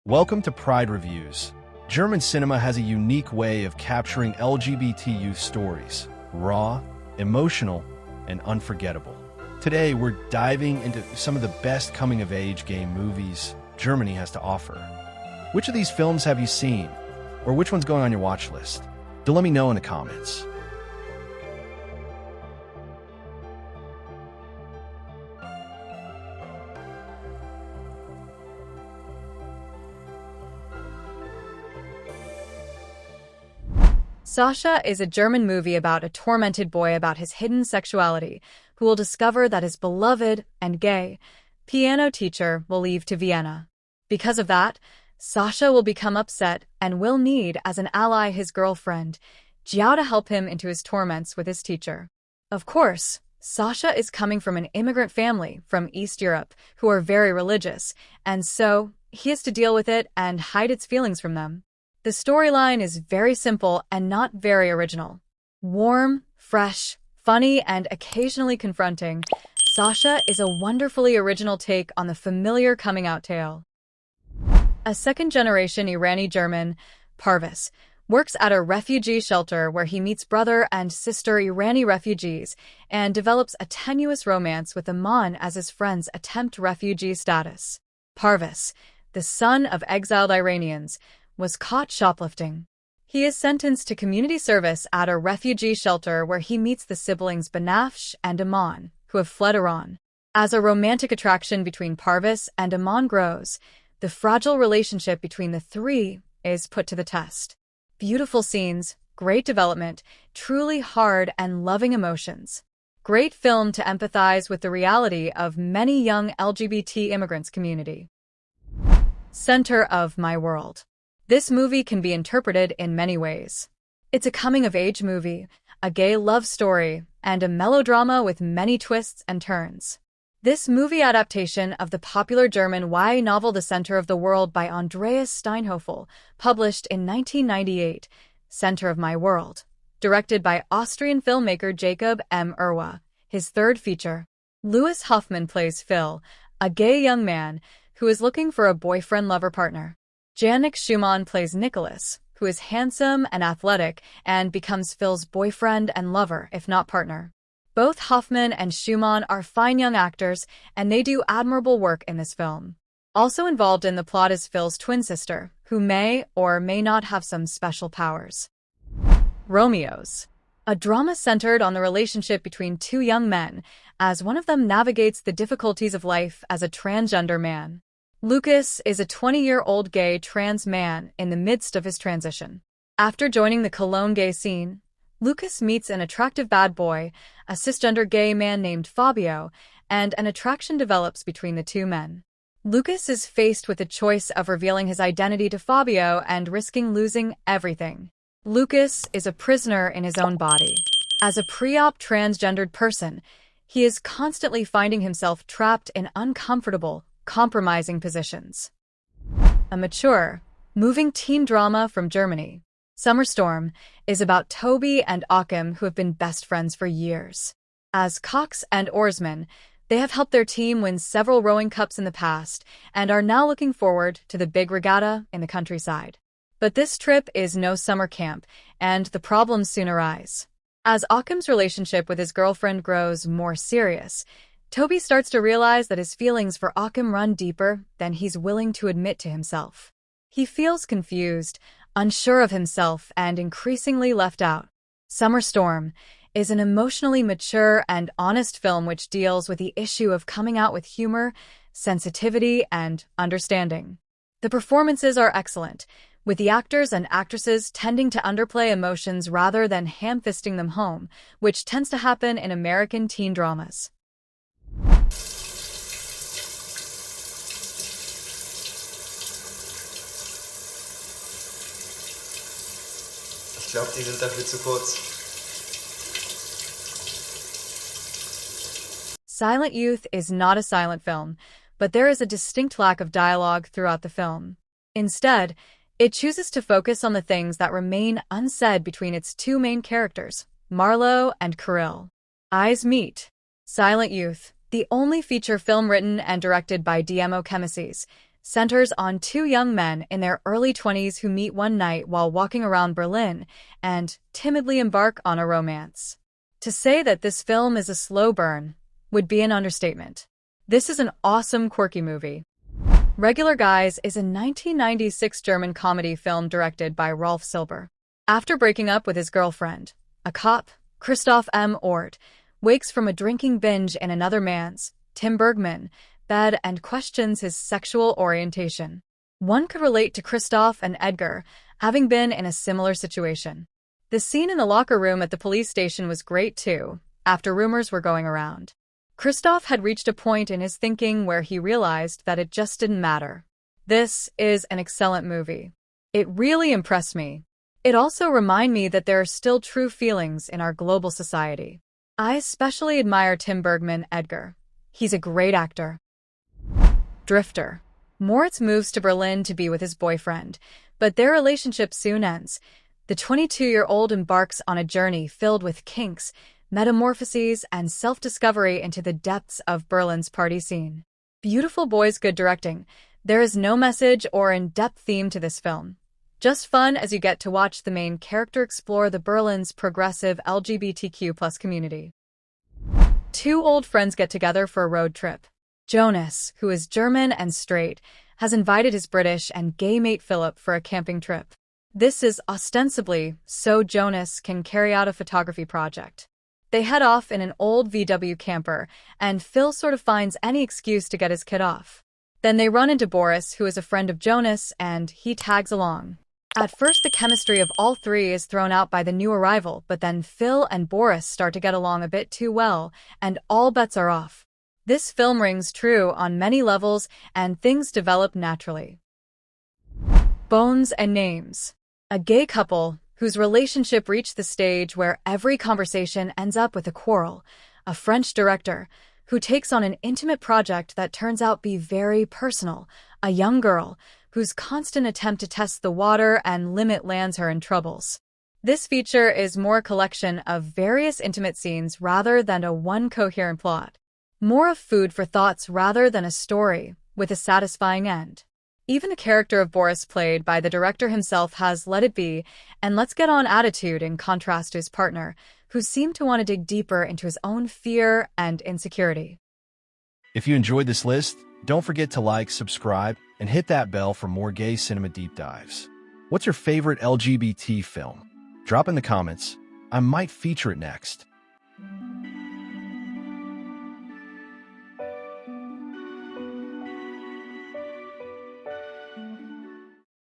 Welcome to Pride Reviews. German cinema has a unique way of capturing LGBT youth stories, raw, emotional, and unforgettable. Today, we're diving into some of the best coming-of-age gay movies Germany has to offer. Which of these films have you seen, or which one's going on your watch list? Do let me know in the comments. Sasha is a German movie about a tormented boy about his hidden sexuality who will discover that his beloved and gay piano teacher will leave to Vienna. Because of that, Sasha will become upset and will need as an ally his girlfriend, Jiao, to help him into his torments with his teacher. Of course, Sasha is coming from an immigrant family from East Europe who are very religious, and so he has to deal with it and hide its feelings from them. The storyline is very simple and not very original. Warm, fresh, funny, and occasionally confronting, Sasha is a wonderfully original take on the familiar coming-out tale. A second-generation Irani German, Parvis, works at a refugee shelter where he meets brother and sister Irani refugees and develops a tenuous romance with Aman as his friends attempt refugee status. Parvis, the son of exiled Iranians, was caught shoplifting. He is sentenced to community service at a refugee shelter where he meets the siblings Banafsh and Aman, who have fled Iran. As a romantic attraction between Parvis and Aman grows, the fragile relationship between the three is put to the test. Beautiful scenes, great development, truly hard and loving emotions. Great film to empathize with the reality of many young LGBT immigrants community. Center of My World. This movie can be interpreted in many ways. It's a coming-of-age movie, a gay love story, and a melodrama with many twists and turns. This movie adaptation of the popular German YA novel The Center of the World by Andreas Steinhöfel, published in 1998, Center of My World, directed by Austrian filmmaker Jacob M. Irwa, his third feature. Louis Hoffmann plays Phil, a gay young man who is looking for a boyfriend-lover partner. Janik Schumann plays Nicholas, who is handsome and athletic and becomes Phil's boyfriend and lover, if not partner. Both Hoffmann and Schumann are fine young actors, and they do admirable work in this film. Also involved in the plot is Phil's twin sister, who may or may not have some special powers. Romeos. A drama centered on the relationship between two young men, as one of them navigates the difficulties of life as a transgender man. Lucas is a 20-year-old gay trans man in the midst of his transition. After joining the Cologne gay scene, Lucas meets an attractive bad boy, a cisgender gay man named Fabio, and an attraction develops between the two men. Lucas is faced with the choice of revealing his identity to Fabio and risking losing everything. Lucas is a prisoner in his own body. As a pre-op transgendered person, he is constantly finding himself trapped in uncomfortable, compromising positions. A mature, moving teen drama from Germany. Summer Storm is about Toby and Achim, who have been best friends for years. As cocks and oarsmen, they have helped their team win several rowing cups in the past and are now looking forward to the big regatta in the countryside. But this trip is no summer camp, and the problems soon arise. As Achim's relationship with his girlfriend grows more serious, Toby starts to realize that his feelings for Achim run deeper than he's willing to admit to himself. He feels confused, unsure of himself, and increasingly left out. Summer Storm is an emotionally mature and honest film which deals with the issue of coming out with humor, sensitivity, and understanding. The performances are excellent, with the actors and actresses tending to underplay emotions rather than ham-fisting them home, which tends to happen in American teen dramas. Ich glaube, die sind dafür zu kurz. Silent Youth is not a silent film, but there is a distinct lack of dialogue throughout the film. Instead, it chooses to focus on the things that remain unsaid between its two main characters, Marlowe and Kirill. Eyes meet. Silent Youth, the only feature film written and directed by DMO Chemises, centers on two young men in their early 20s who meet one night while walking around Berlin and timidly embark on a romance. To say that this film is a slow burn would be an understatement. This is an awesome, quirky movie. Regular Guys is a 1996 German comedy film directed by Rolf Silber. After breaking up with his girlfriend, a cop, Christoph M. Ort, wakes from a drinking binge in another man's, Tim Bergman, bed and questions his sexual orientation. One could relate to Christoph and Edgar, having been in a similar situation. The scene in the locker room at the police station was great too, after rumors were going around. Christoph had reached a point in his thinking where he realized that it just didn't matter. This is an excellent movie. It really impressed me. It also reminded me that there are still true feelings in our global society. I especially admire Tim Bergman Edgar. He's a great actor. Drifter. Moritz moves to Berlin to be with his boyfriend, but their relationship soon ends. The 22-year-old embarks on a journey filled with kinks, metamorphoses, and self-discovery into the depths of Berlin's party scene. Beautiful boys, good directing. There is no message or in-depth theme to this film. Just fun as you get to watch the main character explore the Berlin's progressive LGBTQ+ community. Two old friends get together for a road trip. Jonas, who is German and straight, has invited his British and gay mate Philip for a camping trip. This is ostensibly so Jonas can carry out a photography project. They head off in an old VW camper, and Phil sort of finds any excuse to get his kid off. Then they run into Boris, who is a friend of Jonas, and he tags along. At first, the chemistry of all three is thrown out by the new arrival, but then Phil and Boris start to get along a bit too well, and all bets are off. This film rings true on many levels, and things develop naturally. Bones and Names. A gay couple whose relationship reached the stage where every conversation ends up with a quarrel. A French director who takes on an intimate project that turns out be very personal. A young girl whose constant attempt to test the water and limit lands her in troubles. This feature is more a collection of various intimate scenes rather than a one coherent plot. More of food for thoughts rather than a story, with a satisfying end. Even the character of Boris played by the director himself has let it be and let's get on attitude in contrast to his partner, who seemed to want to dig deeper into his own fear and insecurity. If you enjoyed this list, don't forget to like, subscribe, and hit that bell for more gay cinema deep dives. What's your favorite LGBT film? Drop in the comments. I might feature it next.